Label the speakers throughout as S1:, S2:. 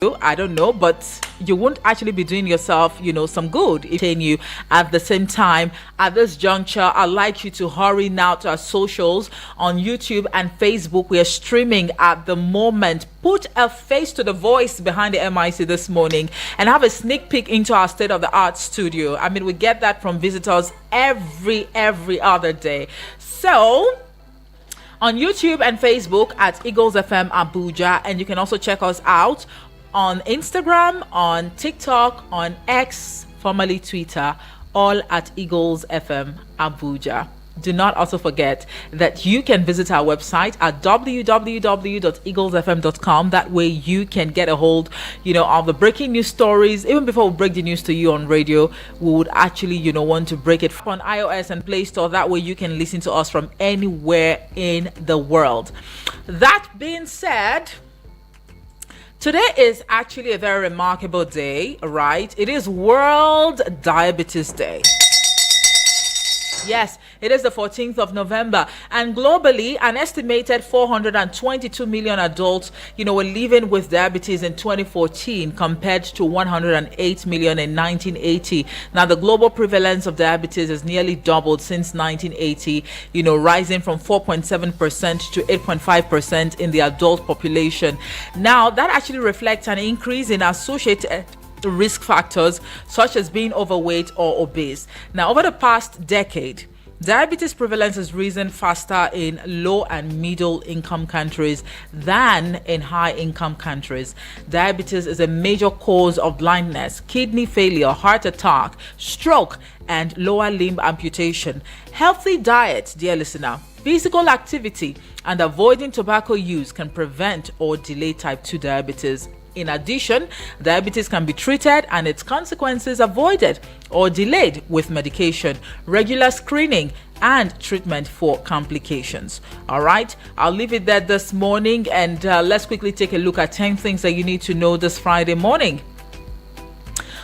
S1: I don't know, but you won't actually be doing yourself, some good if you at the same time. At this juncture, I'd like you to hurry now to our socials on YouTube and Facebook. We are streaming at the moment. Put a face to the voice behind the MIC this morning and have a sneak peek into our state of the art studio. I mean, we get that from visitors every other day. So on YouTube and Facebook at Eagles FM Abuja, and you can also check us out on Instagram, on TikTok, on X, formerly Twitter, all at Eagles FM Abuja. Do not also forget that you can visit our website at www.eaglesfm.com. That way you can get a hold, of the breaking news stories. Even before we break the news to you on radio, we would actually, want to break it on iOS and Play Store. That way you can listen to us from anywhere in the world. That being said, today is actually a very remarkable day, right? It is World Diabetes Day. Yes, it is the 14th of November, and globally, an estimated 422 million adults, were living with diabetes in 2014 compared to 108 million in 1980. Now, the global prevalence of diabetes has nearly doubled since 1980, rising from 4.7% to 8.5% in the adult population. Now, that actually reflects an increase in associated risk factors such as being overweight or obese. Now, over the past decade, diabetes prevalence has risen faster in low and middle income countries than in high income countries. Diabetes is a major cause of blindness, kidney failure, heart attack, stroke, and lower limb amputation. Healthy diet, dear listener, physical activity, and avoiding tobacco use can prevent or delay type 2 diabetes. In addition, diabetes can be treated and its consequences avoided or delayed with medication, regular screening, and treatment for complications. All right, I'll leave it there this morning, and let's quickly take a look at 10 things that you need to know this Friday morning.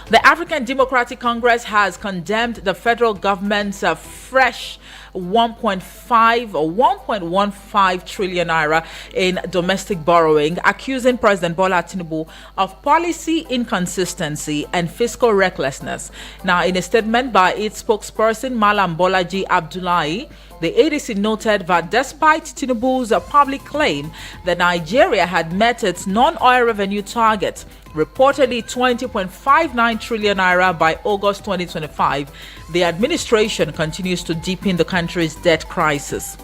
S1: The African Democratic Congress has condemned the federal government's fresh 1.5 or 1.15 trillion naira in domestic borrowing, accusing President Bola Tinubu of policy inconsistency and fiscal recklessness. Now, in a statement by its spokesperson, Malam Bolaji Abdullahi, the ADC noted that despite Tinubu's public claim that Nigeria had met its non-oil revenue target, reportedly 20.59 trillion naira by August 2025, the administration continues to deepen the country's debt crisis.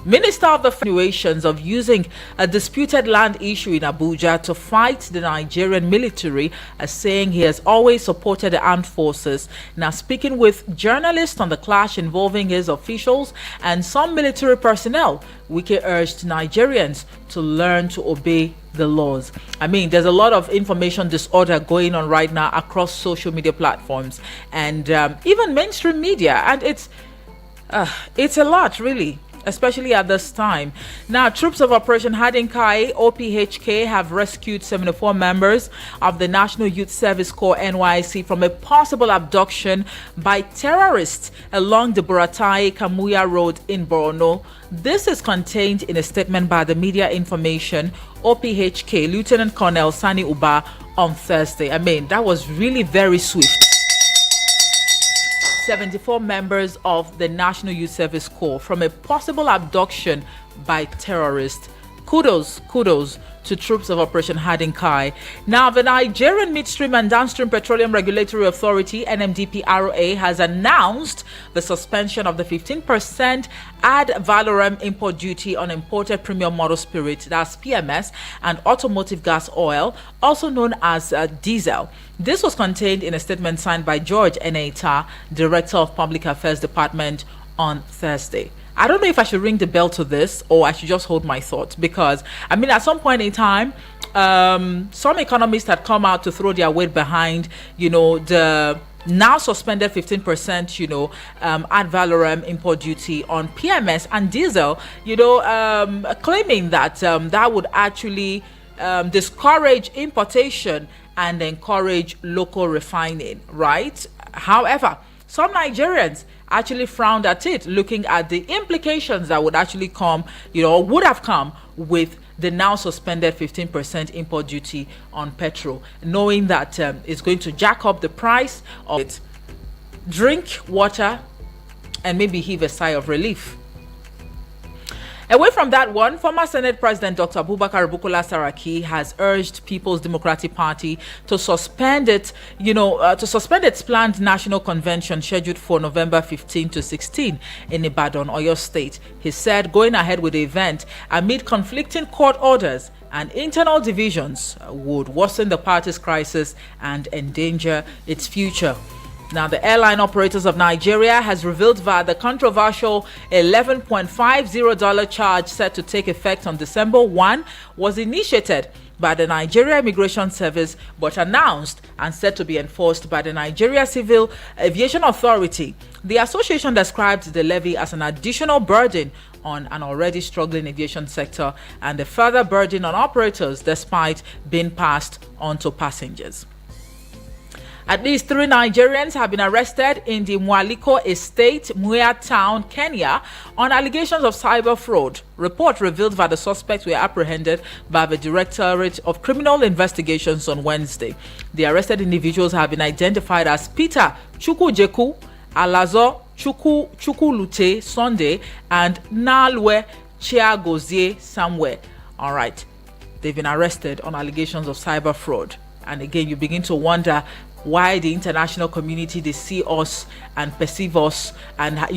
S1: Minister of the Federations of using a disputed land issue in Abuja to fight the Nigerian military, as saying he has always supported the armed forces. Now, speaking with journalists on the clash involving his officials and some military personnel, Wike urged Nigerians to learn to obey the laws. I mean, there's a lot of information disorder going on right now across social media platforms and even mainstream media, and it's a lot, really, especially at this time. Now, troops of Operation Hadinkai, OPHK, have rescued 74 members of the National Youth Service Corps NYC from a possible abduction by terrorists along the Buratai Kamuya Road in Borno. This is contained in a statement by the Media Information OPHK Lieutenant Colonel Sani Uba on Thursday. I mean, that was really very swift. 74 members of the National Youth Service Corps from a possible abduction by terrorists. Kudos to troops of Operation Hadinkai. Now, the Nigerian Midstream and Downstream Petroleum Regulatory Authority, NMDPRA, has announced the suspension of the 15% ad valorem import duty on imported premium model spirit, that's PMS, and automotive gas oil, also known as diesel. This was contained in a statement signed by George Eneita, Director of Public Affairs Department, on Thursday. I don't know if I should ring the bell to this or I should just hold my thoughts, because I mean, at some point in time, some economists had come out to throw their weight behind, the now suspended 15%, ad valorem import duty on PMS and diesel, claiming that that would actually discourage importation and encourage local refining, right? However, some Nigerians actually frowned at it, looking at the implications that would actually come, would have come with they now suspended 15% import duty on petrol, knowing that it's going to jack up the price of it. Drink water and maybe heave a sigh of relief. Away from that one, former Senate President Dr. Abubakar Bukola Saraki has urged People's Democratic Party to suspend its planned national convention scheduled for November 15 to 16 in Ibadan, Oyo State. He said going ahead with the event amid conflicting court orders and internal divisions would worsen the party's crisis and endanger its future. Now, the Airline Operators of Nigeria has revealed that the controversial $11.50 charge set to take effect on December 1 was initiated by the Nigeria Immigration Service but announced and said to be enforced by the Nigeria Civil Aviation Authority. The association described the levy as an additional burden on an already struggling aviation sector and a further burden on operators despite being passed on to passengers. At least 3 Nigerians have been arrested in the Mwaliko Estate, Muya Town, Kenya, on allegations of cyber fraud. Report revealed that the suspects were apprehended by the Directorate of Criminal Investigations on Wednesday. The arrested individuals have been identified as Peter Chukwujeku, Alazo Chukwulute Sunday, and Nalwe Chiagozie Samuel. All right, they've been arrested on allegations of cyber fraud. And again, you begin to wonder why the international community, they see us and perceive us, and I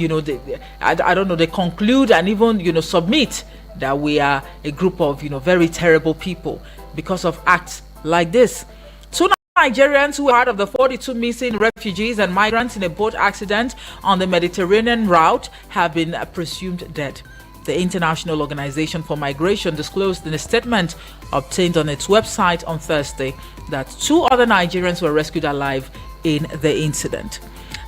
S1: don't know, they conclude and even submit that we are a group of very terrible people because of acts like this. 2 Nigerians who were part of the 42 missing refugees and migrants in a boat accident on the Mediterranean route have been presumed dead. The International Organization for Migration disclosed in a statement obtained on its website on Thursday that 2 other Nigerians were rescued alive in the incident.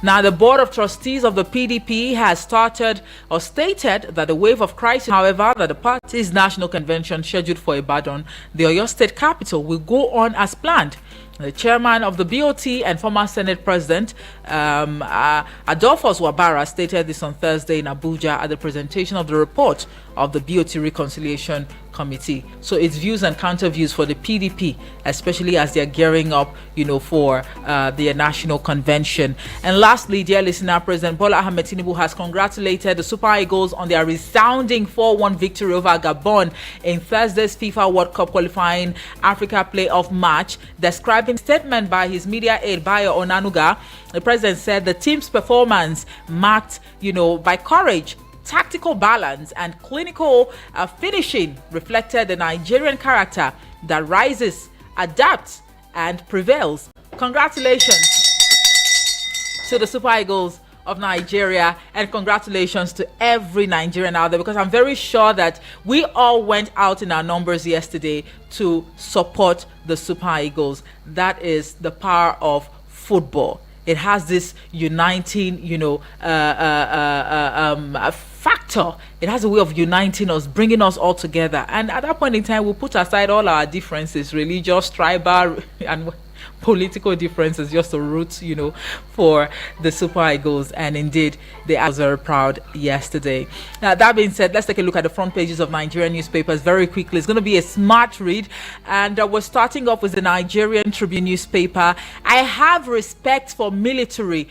S1: Now, the Board of Trustees of the PDP has stated that the wave of crisis, however, that the party's national convention scheduled for Ibadan, the Oyo State capital, will go on as planned. The chairman of the BOT and former Senate President Adolphus Wabara stated this on Thursday in Abuja at the presentation of the report of the BOT Reconciliation Committee. So its views and counter views for the PDP, especially as they're gearing up, for their national convention. And lastly, dear listener, President Bola Ahmed Tinubu has congratulated the Super Eagles on their resounding 4-1 victory over Gabon in Thursday's FIFA World Cup qualifying Africa playoff match. Describing statement by his media aide Bayo Onanuga, the president said the team's performance marked, by courage, tactical balance, and clinical finishing reflected the Nigerian character that rises, adapts, and prevails. Congratulations to the Super Eagles of Nigeria, and congratulations to every Nigerian out there, because I'm very sure that we all went out in our numbers yesterday to support the Super Eagles. That is the power of football. It has this uniting, factor. It has a way of uniting us, bringing us all together. And at that point in time, we'll put aside all our differences, religious, tribal, and political differences, just to root, for the Super Eagles. And indeed, they are very proud yesterday. Now, that being said, let's take a look at the front pages of Nigerian newspapers very quickly. It's going to be a smart read, and we're starting off with the Nigerian Tribune newspaper. I have respect for military,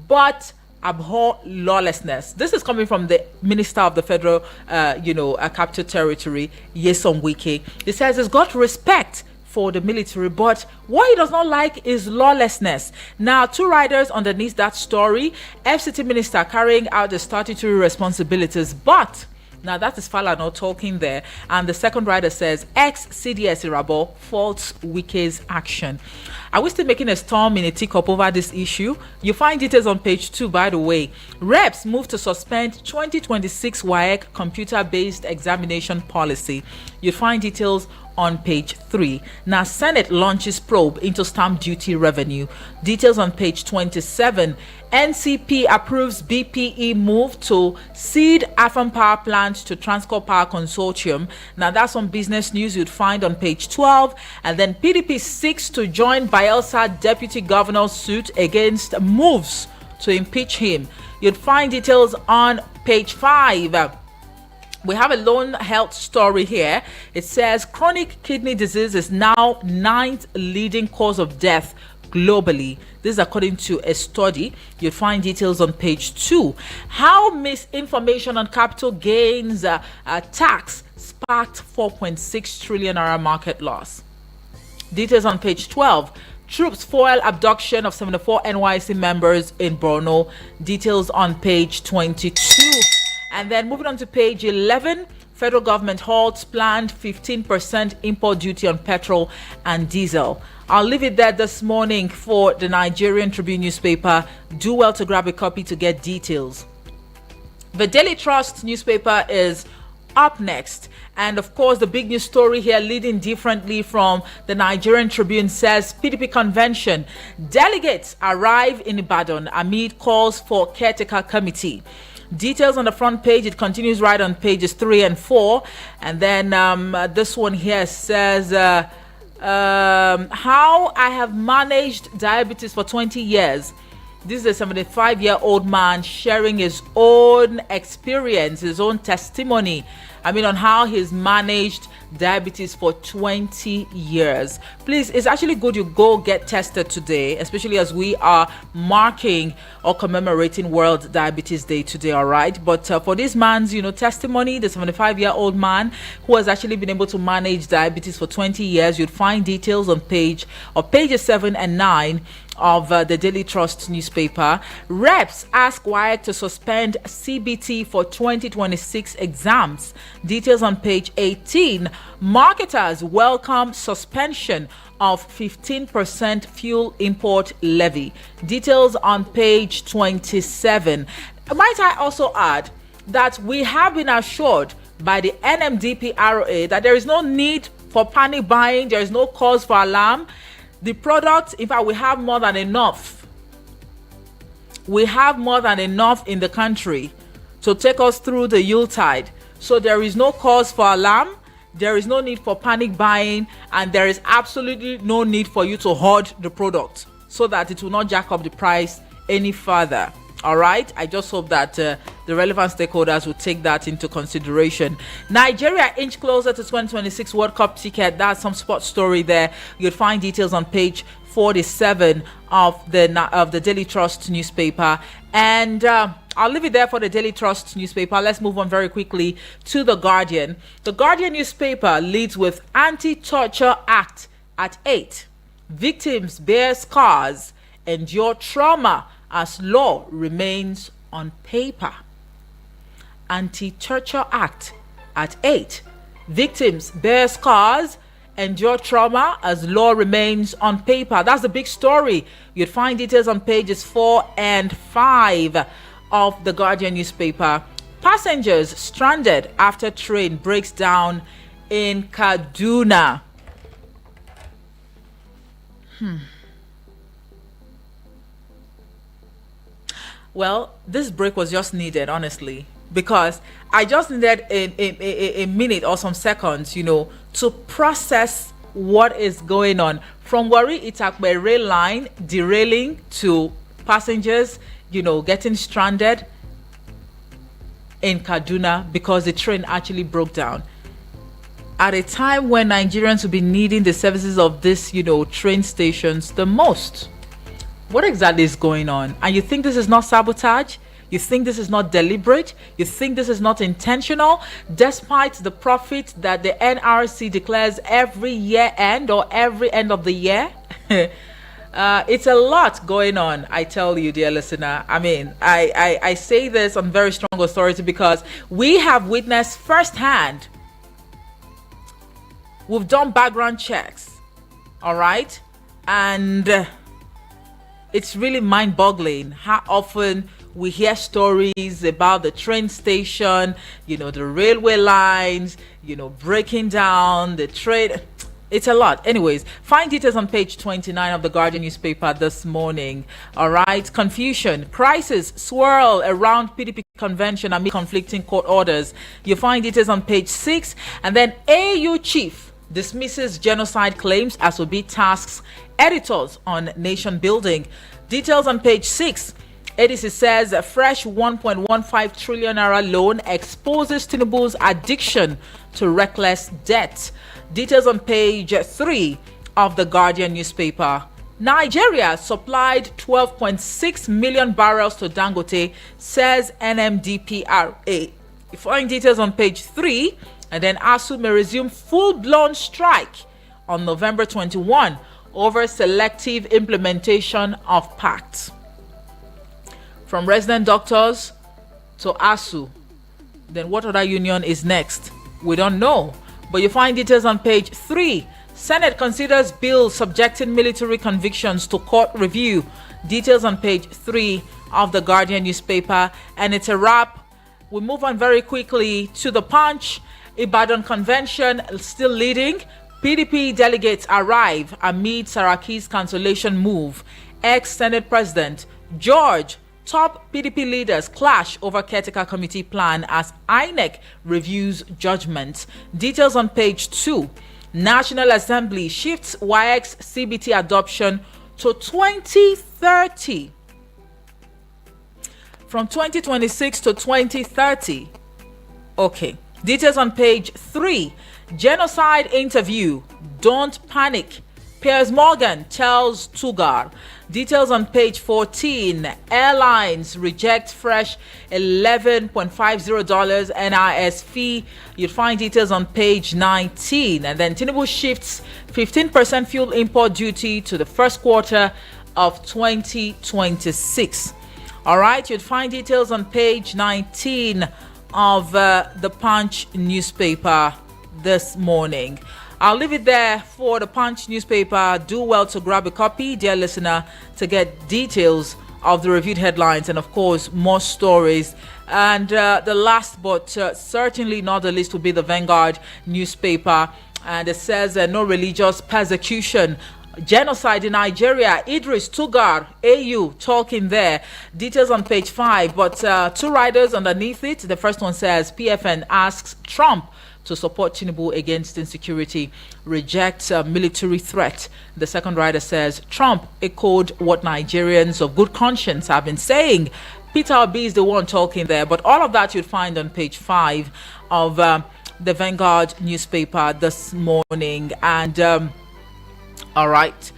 S1: but abhor lawlessness. This is coming from the Minister of the Federal, Capital Territory, Nyesom Wike. He says he's got respect for the military, but what he does not like is lawlessness. Now, 2 riders underneath that story: FCT Minister carrying out the statutory responsibilities, but now that is Falana talking there, and the second rider says ex-CDS Irabo faults Wike's action. Are we still making a storm in a teacup over this issue? You find details on page 2, by the way. Reps move to suspend 2026 WAEC computer-based examination policy. You find details on page 3. Now, Senate launches probe into stamp duty revenue. Details on page 27. NCP approves BPE move to cede Afam Power Plant to Transcorp Power Consortium. Now, that's on business news you'd find on page 12. And then PDP seeks to join Bayelsa Deputy Governor's suit against moves to impeach him. You'd find details on page 5. We have a lone health story here. It says chronic kidney disease is now ninth leading cause of death globally. This is according to a study. You'll find details on page 2. How misinformation on capital gains tax sparked 4.6 trillion naira market loss. Details on page 12. Troops foil abduction of 74 NYC members in Borno. Details on page 22. And then moving on to page 11, federal government halts planned 15% import duty on petrol and diesel. I'll leave it there this morning for the Nigerian Tribune newspaper. Do well to grab a copy to get details. The Daily Trust newspaper is up next. And of course, the big news story here, leading differently from the Nigerian Tribune, says PDP convention. Delegates arrive in Ibadan amid calls for caretaker committee. Details on the front page. It continues right on pages 3 and 4. And then this one here says, how I have managed diabetes for 20 years. This is a 75-year-old man sharing his own experience, his own testimony. On how he's managed diabetes for 20 years. Please, it's actually good you go get tested today, especially as we are marking or commemorating World Diabetes Day today, all right? But for this man's, testimony, the 75-year-old man who has actually been able to manage diabetes for 20 years, you'd find details on pages 7 and 9 of the Daily Trust newspaper. Reps ask WAEC to suspend CBT for 2026 exams. Details on page 18. Marketers welcome suspension of 15% fuel import levy. Details on page 27. Might I also add that we have been assured by the NMDPRA that there is no need for panic buying, there is no cause for alarm. The product, in fact, we have more than enough. We have more than enough in the country to take us through the Yuletide. So there is no cause for alarm. There is no need for panic buying, and there is absolutely no need for you to hoard the product so that it will not jack up the price any further. All right. I just hope that the relevant stakeholders will take that into consideration. Nigeria inch closer to 2026 World Cup ticket. That's some sports story there. You'll find details on page 47 of the Daily Trust newspaper. And I'll leave it there for the Daily Trust newspaper. Let's move on very quickly to The Guardian. The Guardian newspaper leads with Anti-Torture Act at 8. Victims bear scars, endure trauma as law remains on paper. Anti-Torture Act at 8. Victims bear scars, endure trauma as law remains on paper. That's the big story. You'd find details on pages 4 and 5 of the Guardian newspaper. Passengers stranded after train breaks down in Kaduna. Well, this break was just needed, honestly, because I just needed a minute or some seconds, to process what is going on. From Warri Itakpe rail line derailing to passengers, getting stranded in Kaduna because the train actually broke down. At a time when Nigerians will be needing the services of this, train stations the most. What exactly is going on? And you think this is not sabotage? You think this is not deliberate? You think this is not intentional? Despite the profit that the NRC declares every year end or every end of the year? It's a lot going on, I tell you, dear listener. I say this on very strong authority because we have witnessed firsthand. We've done background checks, all right? And it's really mind-boggling how often we hear stories about the train station, the railway lines, breaking down the train. It's a lot. Anyways, find details on page 29 of the Guardian newspaper this morning. All right. Confusion, crisis swirl around PDP convention amid conflicting court orders. You find details on page 6. And then AU chief dismisses genocide claims as will be tasks editors on nation building. Details on page 6. ADC says a fresh 1.15 trillion naira loan exposes Tinubu's addiction to reckless debt. Details on page 3 of the Guardian newspaper. Nigeria supplied 12.6 million barrels to Dangote, says NMDPRA. You find details on page 3, and then ASU may resume full-blown strike on November 21 over selective implementation of pacts. From resident doctors to ASU, then what other union is next? We don't know. But you find details on page 3. Senate considers bill subjecting military convictions to court review. Details on page 3 of the Guardian newspaper. And it's a wrap. We move on very quickly to the Punch. Ibadan Convention still leading. PDP delegates arrive amid Saraki's cancellation move. Ex-Senate President George, top PDP leaders clash over caretaker committee plan as INEC reviews judgment. Details on page 2. National Assembly shifts WAEC's CBT adoption to 2030. From 2026 to 2030. Okay. Details on page 3. Genocide interview. Don't panic. Piers Morgan tells Tugar. Details on page 14. Airlines reject fresh $11.50 NIS fee. You'd find details on page 19. And then Tinubu shifts 15% fuel import duty to the first quarter of 2026. All right, you'd find details on page 19 of the Punch newspaper this morning. I'll leave it there for the Punch newspaper. Do well to grab a copy, dear listener, to get details of the reviewed headlines and, of course, more stories. And the last but certainly not the least will be the Vanguard newspaper. And it says no religious persecution. Genocide in Nigeria. Idris Tugar, AU, talking there. Details on page 5. But two riders underneath it. The first one says PFN asks Trump to support Tinubu against insecurity, rejects a military threat. The second rider says Trump echoed what Nigerians of good conscience have been saying. Peter Obi is the one talking there, but all of that you'd find on page 5 of the Vanguard newspaper this morning. And all right.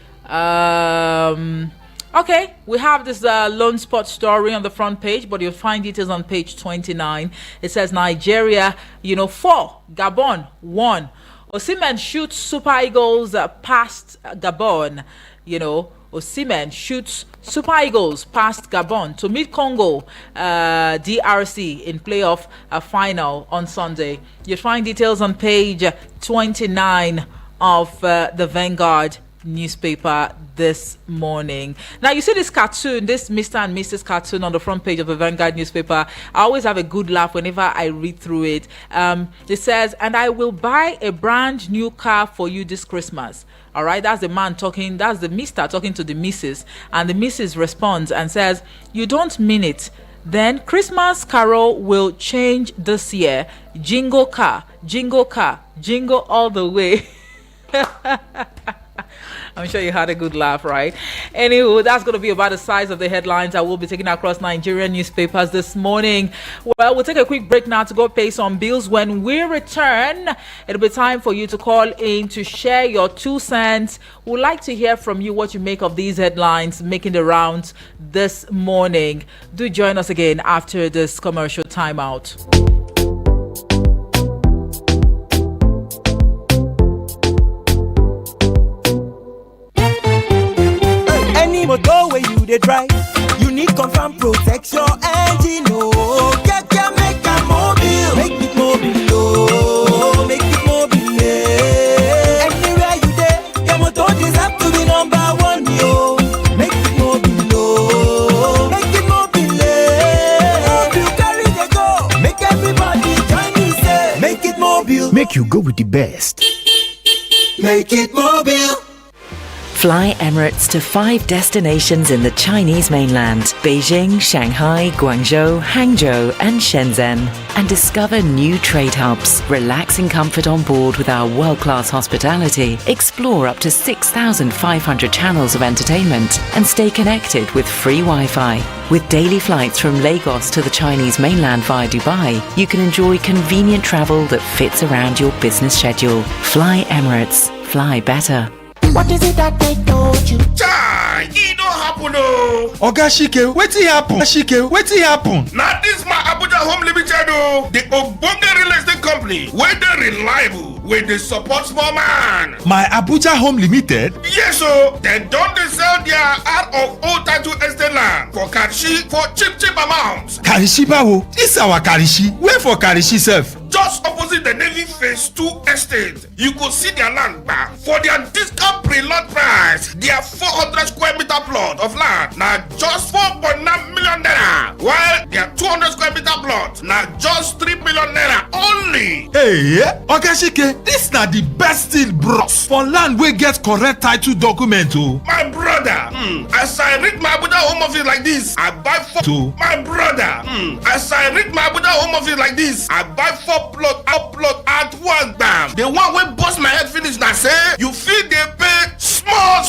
S1: Okay, we have this lone spot story on the front page, but you'll find details on page 29. It says Nigeria, 4, Gabon 1. Osimhen shoots Super Eagles past Gabon. Osimhen shoots Super Eagles past Gabon to meet Congo DRC in playoff final on Sunday. You'll find details on page 29 of the Vanguard newspaper this morning. Now you see this cartoon, this Mr. and Mrs. cartoon on the front page of the Vanguard newspaper. I always have a good laugh whenever I read through it. It says, and I will buy a brand new car for you this Christmas. All right, that's the man talking, that's the Mr. talking to the Mrs. And the Mrs. responds and says, you don't mean it. Then Christmas carol will change this year. Jingle car, jingle all the way. I'm sure you had a good laugh, right? Anywho, that's going to be about the size of the headlines I will be taking across Nigerian newspapers this morning. Well, we'll take a quick break now to go pay some bills. When we return, it'll be time for you to call in to share your 2 cents. We'd like to hear from you what you make of these headlines making the rounds this morning. Do join us again after this commercial timeout.
S2: Motor where you dey drive, you need confirm protect your engine. Oh, make a mobile, make it mobile. Oh, make it mobile. Anywhere you dey, your motor deserve to be number 1. Yo, make it mobile. Oh, make it mobile. If you carry the go, make everybody join me. Say, make it mobile.
S3: Make you go with the best.
S2: Make it mobile.
S3: Fly Emirates to 5 destinations in the Chinese mainland: Beijing, Shanghai, Guangzhou, Hangzhou, and Shenzhen. And discover new trade hubs. Relax in comfort on board with our world-class hospitality. Explore up to 6,500 channels of entertainment and stay connected with free Wi-Fi. With daily flights from Lagos to the Chinese mainland via Dubai, you can enjoy convenient travel that fits around your business schedule. Fly Emirates. Fly better.
S2: What is it that they told you?
S4: Chai, it don't happen oh.
S5: Oga Shike, wetin happen? Shike, wetin happen?
S4: Now this my Abuja Home Limited oh. The Ogbonge real estate company where they reliable, where they support small man.
S5: My Abuja Home Limited?
S4: Yes oh, they don't they sell their out of old title estate land for Karishi for cheap amounts.
S5: Karishi bawo? This our Karishi. Where for Karishi sef?
S4: Just opposite the Navy Phase 2 estate, you could see their land back for their discount pre-lot price. Their 400 square meter plot of land now just 4.9 million naira, while their 200 square meter plot now just 3 million naira only.
S5: Hey, Oga Shike, this na the best deal bros for land wey get correct title document oh.
S4: My brother, as I read my Abuja Home Office like this, I buy 4. My brother, as I read my Abuja Home Office like this, I buy 4 plot at one time. The one wey bust my head finish na say you fit dey pay small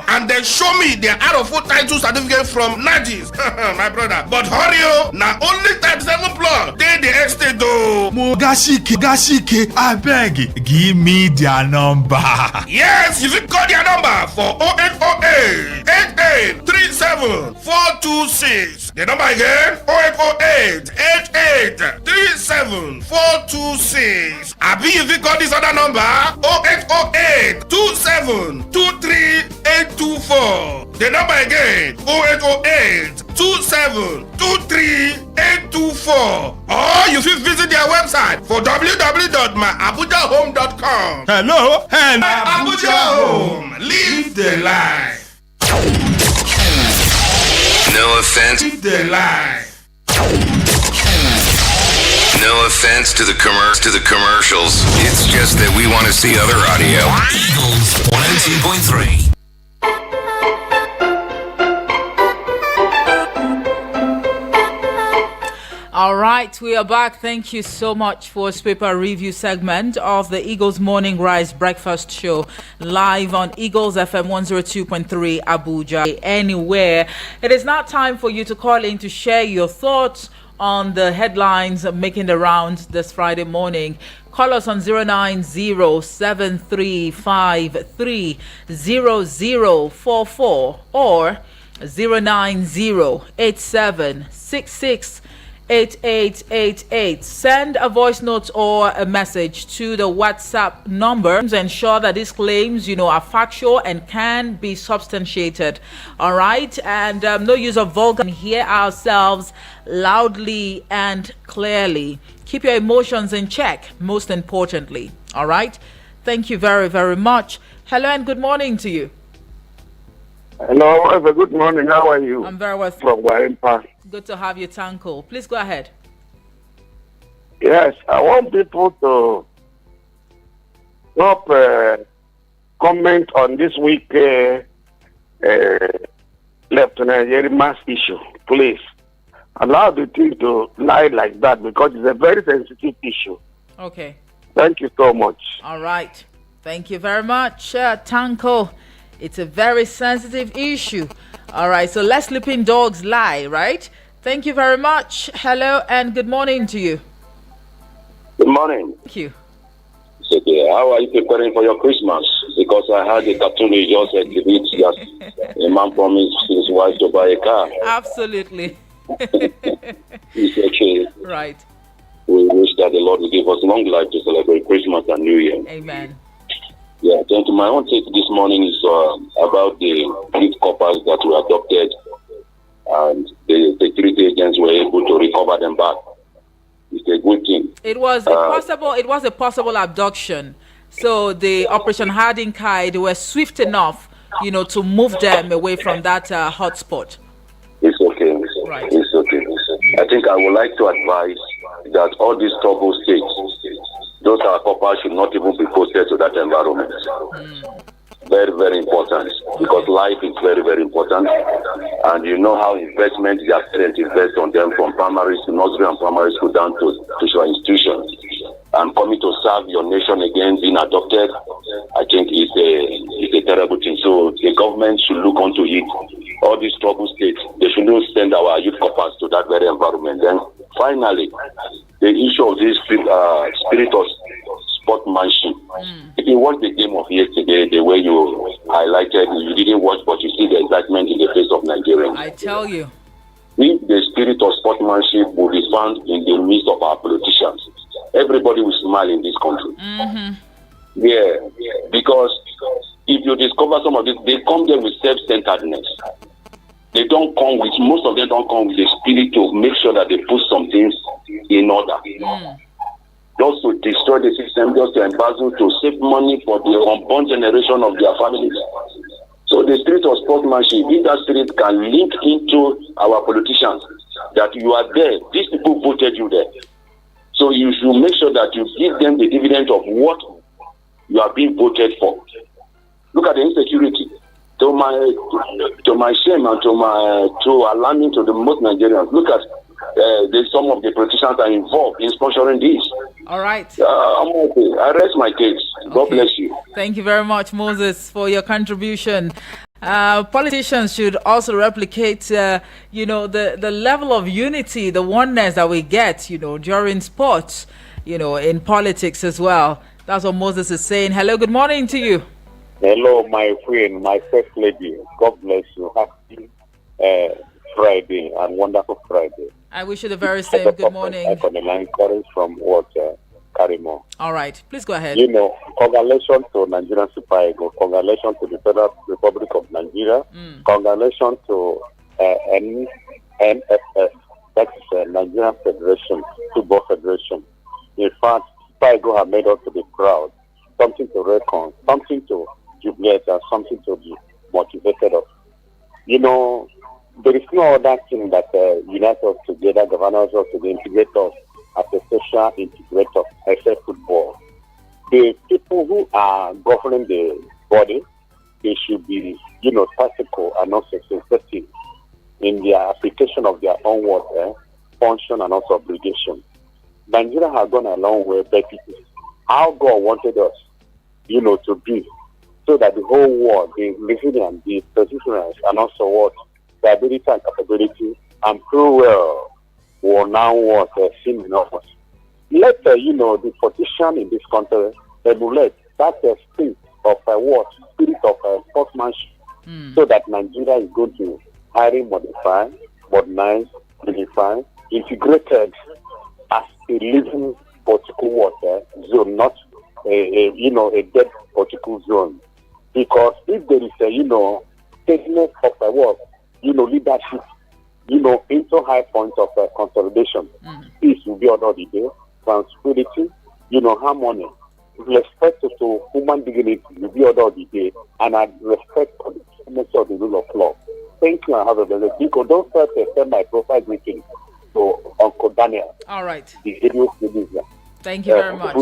S4: and then show me the out of full title certificate from Najis. My brother, but hurry oh, na only 37 plot dey the estate oh.
S5: Oga Shike, abeg, give me their number.
S4: Yes, you fit call their number for 0808 8837 426. The number again 0808 8837 426. Abi you fit call this other number 0808 27 23 824. The number again 0808 27 23 824. Or you fit visit their website for www.myabujahome.com.
S5: Hello?
S4: Abuja Home, live the life.
S6: No offense.
S4: Live the life.
S6: No offense to the commercials. It's just that we want to see other audio.
S7: Eagles 102.3.
S1: All right, we are back. Thank you so much for this paper review segment of the Eagles Morning Rise Breakfast Show live on Eagles FM 102.3 Abuja. Anywhere. It is now time for you to call in to share your thoughts on the headlines making the rounds this Friday morning. Call us on 09073530044 or 09087668888. Send a voice note or a message to the WhatsApp number. Ensure that these claims, are factual and can be substantiated. All right, and no use of vulgar. Hear ourselves loudly and clearly. Keep your emotions in check, most importantly. All right. Thank you very, very much. Hello and good morning to you.
S8: Hello, have a good morning. How are you?
S1: I'm very well.
S8: From Warimpa.
S1: Good to have you, Tanko. Please go ahead.
S8: Yes, I want people to stop comment on this week Lieutenant Yerima's issue. Please allow the thing to lie like that because it's a very sensitive issue.
S1: Okay.
S8: Thank you so much.
S1: All right. Thank you very much, Tanko. It's a very sensitive issue. All right. So let sleeping dogs lie, right? Thank you very much. Hello and good morning to you.
S9: Good morning.
S1: Thank you.
S9: Okay, how are you preparing for your Christmas? Because I had a cartoon you just exhibit that a man promised his wife to buy a car.
S1: Absolutely.
S9: It's okay.
S1: Right.
S9: We wish that the Lord will give us long life to celebrate Christmas and New Year.
S1: Amen.
S9: Yeah, thank you. My own take this morning is about the youth couples that were adopted and the security agents were able to recover them back. It's a good thing.
S1: It was a possible abduction. So the Operation Harding Kai, they were swift enough, to move them away from that hotspot.
S9: It's okay.
S1: Right.
S9: It's okay. I think I would like to advise that all these trouble states, those are couples should not even be posted to that environment. very, very important because life is very, very important. And you know how investment, their parents invest on them from primary to nursery and primary school down to tertiary institutions. And coming to serve your nation again, being adopted, I think it's a terrible thing. So the government should look onto it. All these trouble states, they should not send our youth corpers to that very environment. Then finally, the issue of this spirit of sportsmanship. If you watch the game of yesterday, the way you highlighted, you didn't watch, but you see the excitement in the face of Nigerians.
S1: I tell you.
S9: If the spirit of sportsmanship will be found in the midst of our politicians, everybody will smile in this country. Yeah, because if you discover some of this, they come there with self-centeredness. They don't come with, most of them don't come with the spirit to make sure that they put some things in order. Just to destroy the system, just to embezzle, to save money for the unborn generation of their families. So the spirit of sportsmanship, if that spirit can link into our politicians, that you are there, these people voted you there. So you should make sure that you give them the dividend of what you are being voted for. Look at the insecurity. To my shame and to alarming to the most Nigerians, look at some of the politicians are involved in sponsoring this.
S1: All right.
S9: I'm okay. I rest my case. God bless you.
S1: Thank you very much, Moses, for your contribution. Politicians should also replicate, the level of unity, the oneness that we get, during sports, in politics as well. That's what Moses is saying. Hello, good morning to you.
S10: Hello, my friend, my first lady. God bless you. Happy Friday and wonderful Friday.
S1: I wish you the very same. Good morning.
S10: For the line calling from Karimo.
S1: All right, please go ahead.
S10: Congratulations to Nigerian Super Eagles. Congratulations to the Federal Republic of Nigeria. Congratulations to NFF, that is Nigerian Federation, Football Federation. In fact, Super Eagles have made us to be proud. Something to reckon, something to jubilate, and something to be motivated of. There is no other thing that unites us together, governs us to integrate us as a social integrator, except football. The people who are governing the body, they should be, tactical and also sensitive in their application of their own work, function and also obligation. Nigeria has gone a long way, but it is how God wanted us, to be, so that the whole world, the resilience, the persistence, and also what the ability and capability and prove well will now what seen in us. Let the politician in this country emulate that spirit of spirit of sportsmanship, so that Nigeria is going to highly modify, modernize, unify, integrated as a living political zone, not a dead political zone. Because if there is a statement of leadership, into high points of consolidation, peace will be under the day, tranquility, harmony, respect to human dignity will be under the day, and respect for the supremacy of the rule of law. Thank you and have a very good day. Don't start to send my profile greeting to Uncle Daniel.
S1: All right.
S10: The radio producer.
S1: Thank you very much.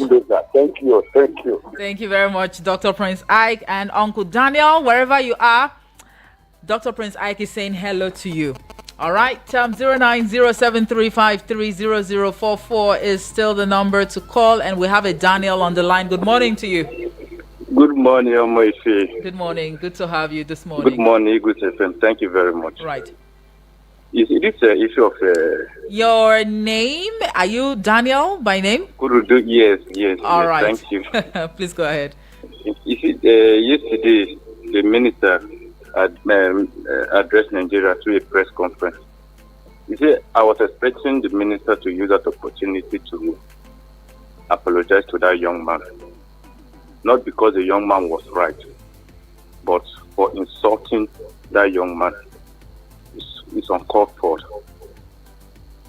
S10: Thank you.
S1: Thank you very much, Dr. Prince Ike and Uncle Daniel, wherever you are. Dr. Prince Ike is saying hello to you. All right, 09073530044 is still the number to call, and we have a Daniel on the line. Good morning to you.
S11: Good morning, Omoife.
S1: Good morning. Good to have you this morning.
S11: Good morning, good FM. Thank you very much.
S1: Right.
S11: Is it an issue of...
S1: Your name? Are you Daniel by name?
S11: Yes.
S1: All right.
S11: Thank you.
S1: Please go ahead.
S11: Yesterday, the minister addressed Nigeria through a press conference. He said, I was expecting the minister to use that opportunity to apologize to that young man. Not because the young man was right, but for insulting that young man. It's uncalled for.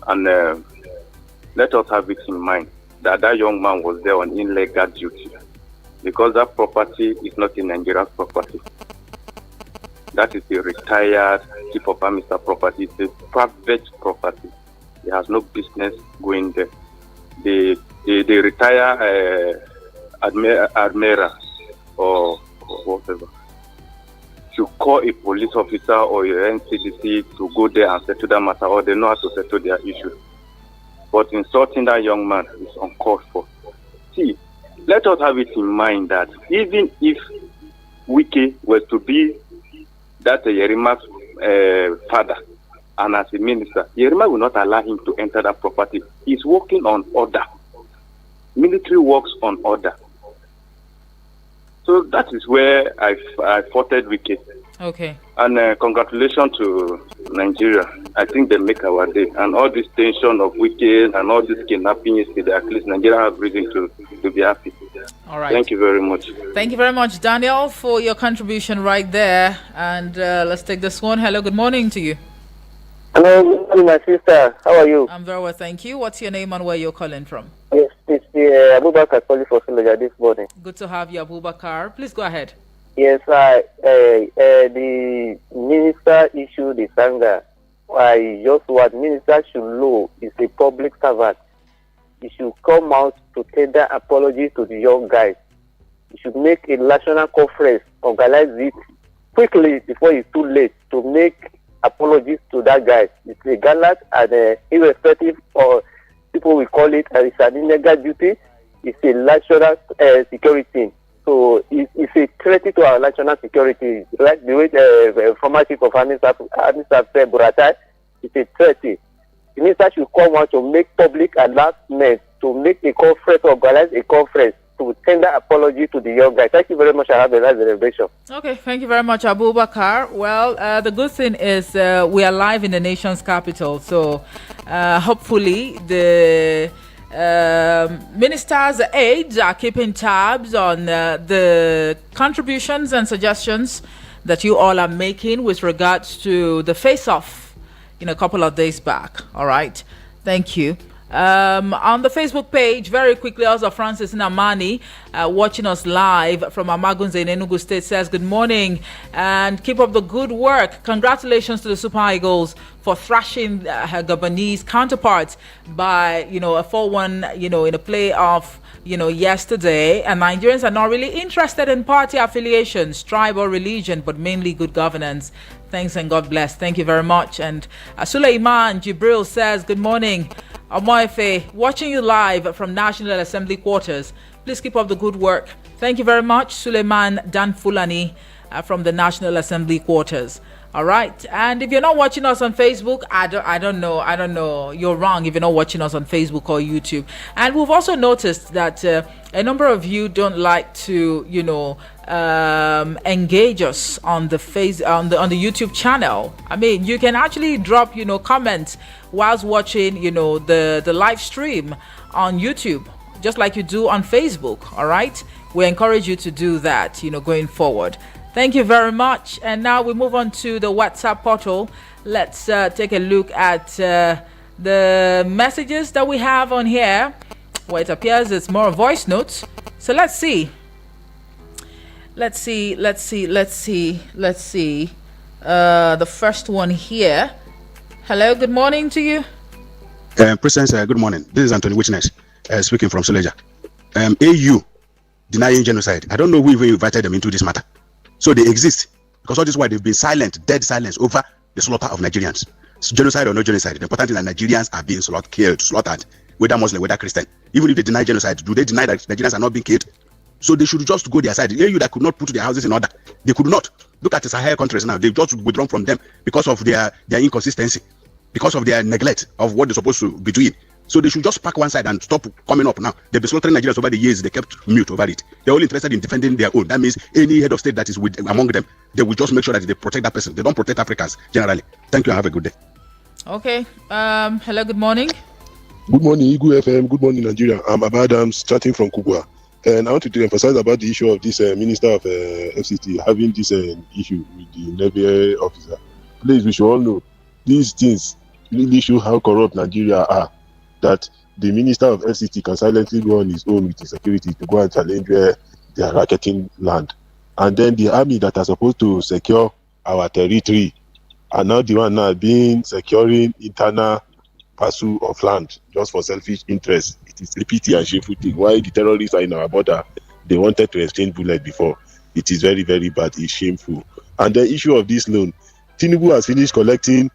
S11: And let us have it in mind that that young man was there on illegal duty, because that property is not in Nigeria's property. That is a retired chief of army staff property. It's a private property. He has no business going there. The retired Admiral or whatever. should call a police officer or a NCDC to go there and settle that matter, or they know how to settle their issue. But insulting that young man is uncalled for. See, let us have it in mind that even if Wike were to be that Yerima's father, and as a minister, Yerima will not allow him to enter that property. He's working on order. Military works on order. So that is where I faulted Wike.
S1: Okay.
S11: And congratulations to Nigeria. I think they make our day. And all this tension of Wike and all this kidnapping yesterday, at least Nigeria have reason to be happy.
S1: All right.
S11: Thank you very much.
S1: Thank you very much, Daniel, for your contribution right there. And let's take this one. Hello, good morning to you.
S12: Hello, good morning, my sister. How are you?
S1: I'm very well, thank you. What's your name and where you're calling from?
S12: Yes, it's Abubakar calling for Suleja this morning.
S1: Good to have you, Abubakar. Please go ahead.
S12: Yes, the minister issued the sanga. Just what minister should know is a public servant. He should come out to tender apology to the young guys. He should make a national conference, organize it quickly before it's too late to make apologies to that guy. It's a gallant and irrespective of people will call it, it's an illegal duty. It's a national security. So it's a threat to our national security. Like the way former chief of army staff said, Buratai, it's a threat. The minister should come out to make public announcements, to make a conference, organize a conference to tender apology to the young guy. Thank you very much. I have a nice celebration.
S1: Okay, thank you very much, Abubakar. Well, the good thing is we are live in the nation's capital, so hopefully the ministers' aides are keeping tabs on the contributions and suggestions that you all are making with regards to the face-off in a couple of days back. All right, thank you. On the Facebook page, very quickly, also Francis Namani watching us live from Amagunze in Enugu State says, good morning and keep up the good work. Congratulations to the Super Eagles for thrashing her Gabonese counterparts by, a 4-1, in a playoff, yesterday. And Nigerians are not really interested in party affiliations, tribe or religion, but mainly good governance. Thanks and God bless. Thank you very much. And Suleiman Jibril says, good morning. Amoefe, watching you live from National Assembly quarters. Please keep up the good work. Thank you very much, Suleiman Dan Fulani from the National Assembly quarters. All right. And if you're not watching us on Facebook, I don't know. You're wrong if you're not watching us on Facebook or YouTube. And we've also noticed that a number of you don't like to, engage us on the on the YouTube channel. I mean, you can actually drop, comments whilst watching, the live stream on YouTube, just like you do on Facebook. All right. We encourage you to do that, going forward. Thank you very much. And now we move on to the WhatsApp portal. Let's take a look at the messages that we have on here. Well, it appears it's more voice notes. So let's see. The first one here. Hello, good morning to you.
S13: President, good morning. This is Anthony Witness speaking from Suleja. AU denying genocide. I don't know who even invited them into this matter. So they exist because all this while they've been silent, dead silence over the slaughter of Nigerians. So genocide or no genocide, the important thing is that Nigerians are being slaughtered, whether Muslim, whether Christian. Even if they deny genocide, do they deny that Nigerians are not being killed? So they should just go their side. The AU that could not put their houses in order, they could not. Look at the Sahel countries now. They've just withdrawn from them because of their inconsistency, because of their neglect of what they're supposed to be doing. So they should just pack one side and stop coming up now. They've been slaughtering Nigerians over the years. They kept mute over it. They're only interested in defending their own. That means any head of state that is among them, they will just make sure that they protect that person. They don't protect Africans generally. Thank you and have a good day.
S1: Okay. Hello, good morning.
S14: Good morning, Igu FM. Good morning, Nigeria. I'm Abba Adams, chatting from Kubwa. And I want to emphasize about the issue of this Minister of FCT having this issue with the Navy officer. Please, we should all know these things really show how corrupt Nigeria are. That the Minister of FCT can silently go on his own with the security to go and challenge where they are racketing land. And then the army that are supposed to secure our territory are now the one now being securing internal parcel of land just for selfish interest. It is a pity and shameful thing. Why the terrorists are in our border, they wanted to exchange bullets before. It is very, very bad. It's shameful. And the issue of this loan, Tinubu has finished collecting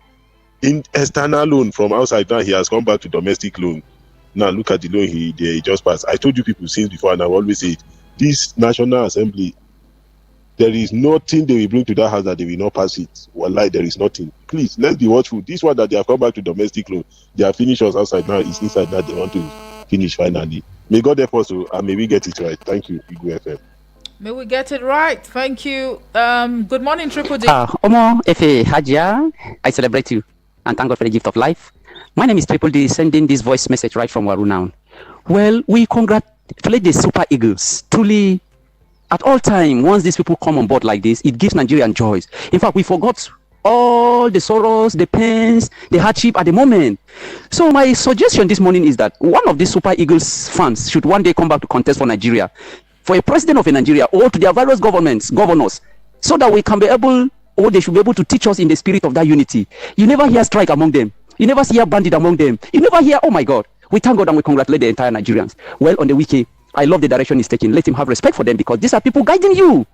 S14: in external loan from outside. Now he has come back to domestic loan. Now look at the loan he just passed. I told you people since before, and I always say it. This National Assembly, there is nothing they will bring to that house that they will not pass it. Wallahi, there is nothing. Please, let's be watchful. This one that they have come back to domestic loan, they have finished us outside. Now it's inside that they want to finish finally. May God help us, and may we get it right. Thank you, Igu FM.
S1: May we get it right. Thank you. Good morning, Triple D.
S15: Omo Efe Hajia, I celebrate you and thank God for the gift of life. My name is Triple D, sending this voice message right from Waru now. Well, we congratulate the Super Eagles. Truly, at all time, once these people come on board like this, it gives Nigerian joys. In fact, we forgot all the sorrows, the pains, the hardship at the moment. So my suggestion this morning is that one of these Super Eagles fans should one day come back to contest for Nigeria, for a president of a Nigeria, or to their various governors, so that we can be able, or they should be able to teach us in the spirit of that unity. You never hear strike among them. You never hear bandit among them. You never hear, oh my God. We thank God and we congratulate the entire Nigerians. Well, on the wiki, I love the direction he's taking. Let him have respect for them, because these are people guiding you.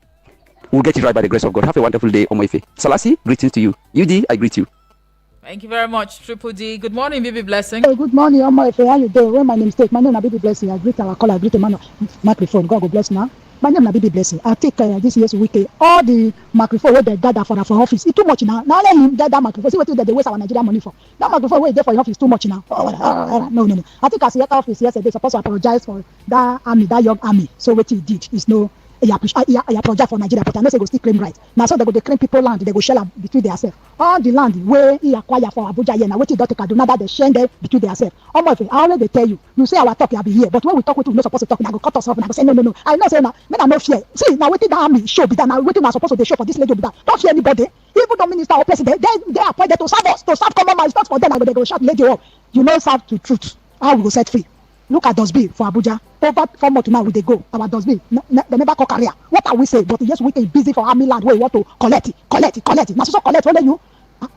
S15: We'll get it right by the grace of God. Have a wonderful day, Omoife. Salasi, greetings to you. UD, I greet you.
S1: Thank you very much, Triple D. Good morning, Bibi Blessing.
S16: Hey, good morning, Omoife. How you doing? When my name is Tate, my name is Bibi Blessing. I greet our caller, I greet the man of microphone. God bless now. My name is Bibi Blessing. I take this year's weekend. All the microphone where they gather for office. It's too much now. Now let him get that microphone. See what they waste our Nigerian money for. That microphone where there for your office too much now. No. I think I see that office yesterday supposed to apologize for that army, that young army. So what he did is no. He apologize for Nigeria, but I know they go still claim right. Now so they go to claim people land, they go share between themselves. All the land where he acquire for Abuja here, now what he got to Kaduna, that they share them between themselves. Almost I already tell you, you say our talk, I'll be here, but when we talk with you, we're not supposed to talk, and I go cut us off, and I go say no. I know say now, men are no fear. See, now waiting the army show be done, now waiting now supposed to show for this lady be done. Don't fear anybody. Even the minister or president, they are appointed to serve us, to serve common man. It's not for them, they go shut lady up. You know, serve to truth. How we go set free. Look at Dosby for Abuja. Over 4 months now, we they go. Our Dosby, they never call career. What are we saying? But yes, we can busy for army land where we want to collect it. Now so collect only you.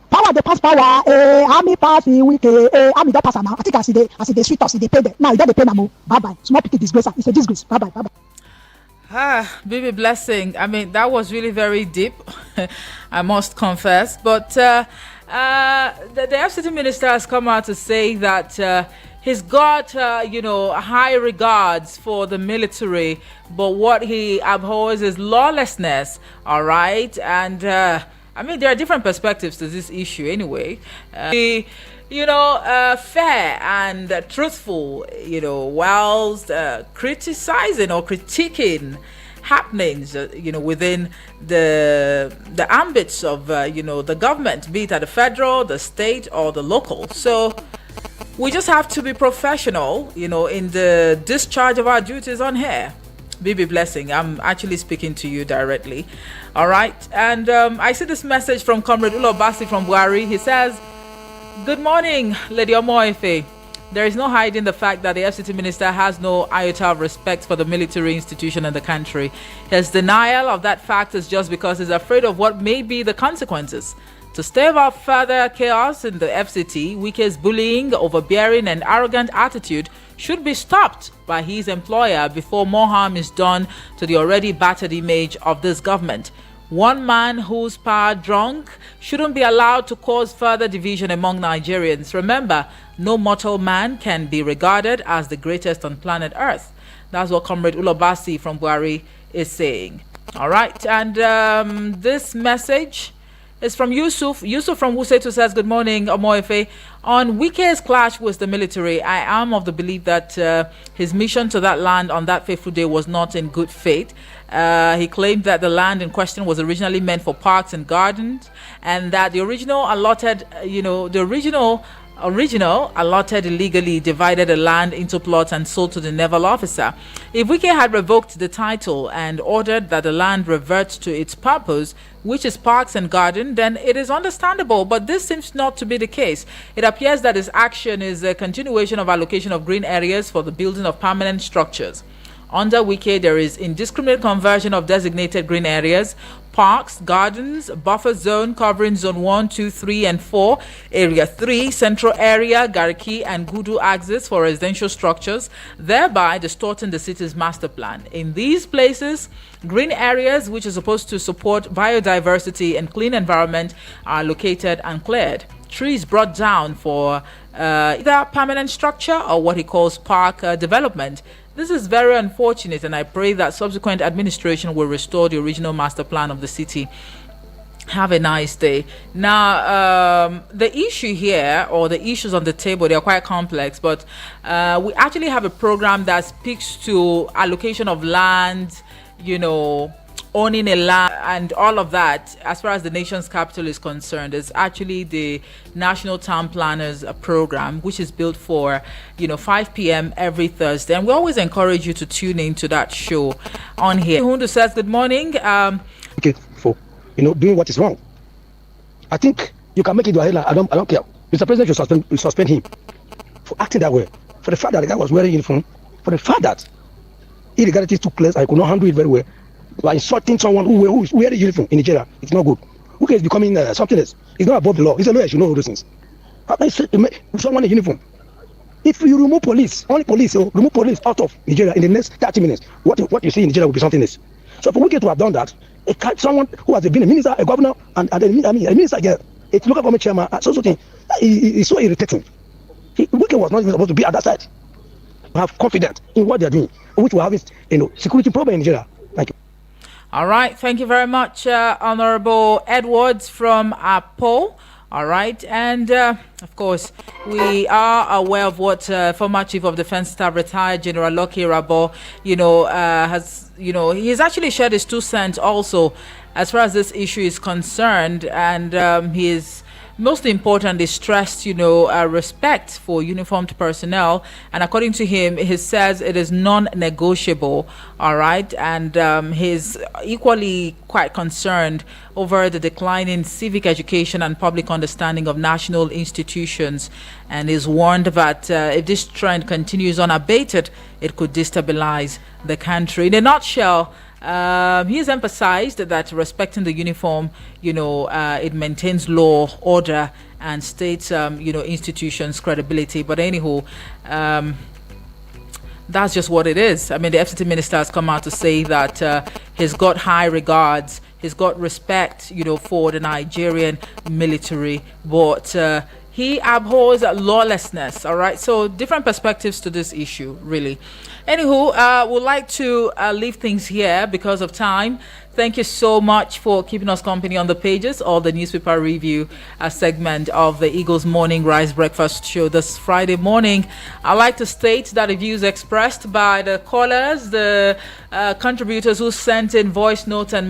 S16: Power they pass power. Army pass we army don't pass now. I think I see the sweet us, they pay them. Now you don't pay them. Bye. Small picky disgrace. It's a disgrace. Bye.
S1: Bibi Blessing. I mean, that was really very deep. I must confess. But the FCT minister has come out to say that he's got, high regards for the military, but what he abhors is lawlessness, all right? And, there are different perspectives to this issue anyway. Fair and truthful, whilst criticizing or critiquing happenings, within the ambits of, the government, be it at the federal, the state, or the local. So we just have to be professional, in the discharge of our duties on here. Bibi Blessing, I'm actually speaking to you directly. All right. And I see this message from Comrade Ulobasi from Buhari. He says, good morning, Lady Omoife. There is no hiding the fact that the FCT minister has no iota of respect for the military institution in the country. His denial of that fact is just because he's afraid of what may be the consequences. To stave off further chaos in the FCT, Wike's bullying, overbearing and arrogant attitude should be stopped by his employer before more harm is done to the already battered image of this government. One man who's power drunk shouldn't be allowed to cause further division among Nigerians. Remember, no mortal man can be regarded as the greatest on planet Earth. That's what Comrade Ulobasi from Buhari is saying. All right, and this message is from Yusuf. Yusuf from Wusetu says, good morning, Omoife. On Wike's clash with the military, I am of the belief that his mission to that land on that fateful day was not in good faith. He claimed that the land in question was originally meant for parks and gardens, and that the original allotted, allotted illegally divided the land into plots and sold to the naval officer. If Wike had revoked the title and ordered that the land revert to its purpose, which is parks and garden, then it is understandable, but this seems not to be the case. It appears that his action is a continuation of allocation of green areas for the building of permanent structures. Under Wike, there is indiscriminate conversion of designated green areas, parks, gardens, buffer zone covering zone 1, 2, 3, and 4, area 3, central area, Gariki and Gudu axis for residential structures, thereby distorting the city's master plan. In these places, green areas, which are supposed to support biodiversity and clean environment, are located and cleared. Trees brought down for either permanent structure or what he calls park development. This is very unfortunate, and I pray that subsequent administration will restore the original master plan of the city. Have a nice day. Now, the issue here, or the issues on the table, they are quite complex, but we actually have a program that speaks to allocation of land, owning a land and all of that. As far as the nation's capital is concerned, is actually the National Town Planners Program, which is built for 5 p.m. every Thursday, and we always encourage you to tune in to that show on here. Hundu says good morning.
S17: Okay, for doing what is wrong. I think you can make it your headline. I don't care. Mr. President should suspend him for acting that way, for the fact that the guy was wearing uniform, for the fact that illegalities took place. I could not handle it very well. By insulting someone who is wearing uniform in Nigeria, it's not good. Who is becoming something else? It's not above the law. It's a lawyer, you know all those things. How can someone in uniform? If you remove police, only police, remove police out of Nigeria in the next 30 minutes, what you see in Nigeria will be something else. So for Wike to have done that, someone who has been a minister, a governor, and a minister, a local government chairman, is so irritating. Wike was not even supposed to be at that side. Have confidence in what they are doing, which will have security problem in Nigeria. Thank you.
S1: All right, thank you very much, Honorable Edwards from Apo. All right, and of course, we are aware of what former Chief of Defense Staff, retired General Lucky Rabo, has, he's actually shared his 2 cents also as far as this issue is concerned, and he's most importantly stressed, respect for uniformed personnel. And according to him, he says it is non-negotiable. All right. And he's equally quite concerned over the decline in civic education and public understanding of national institutions, and is warned that if this trend continues unabated, it could destabilize the country. In a nutshell, he has emphasized that respecting the uniform, it maintains law, order, and state, institutions' credibility. But anyhow, that's just what it is. I mean, the FCT minister has come out to say that he's got high regards, he's got respect, for the Nigerian military, but he abhors lawlessness. All right, so different perspectives to this issue, really. Anywho, we'd like to leave things here because of time. Thank you so much for keeping us company on the pages of the newspaper review segment of the Eagles Morning Rise Breakfast Show this Friday morning. I'd like to state that the views expressed by the callers, the contributors who sent in voice notes and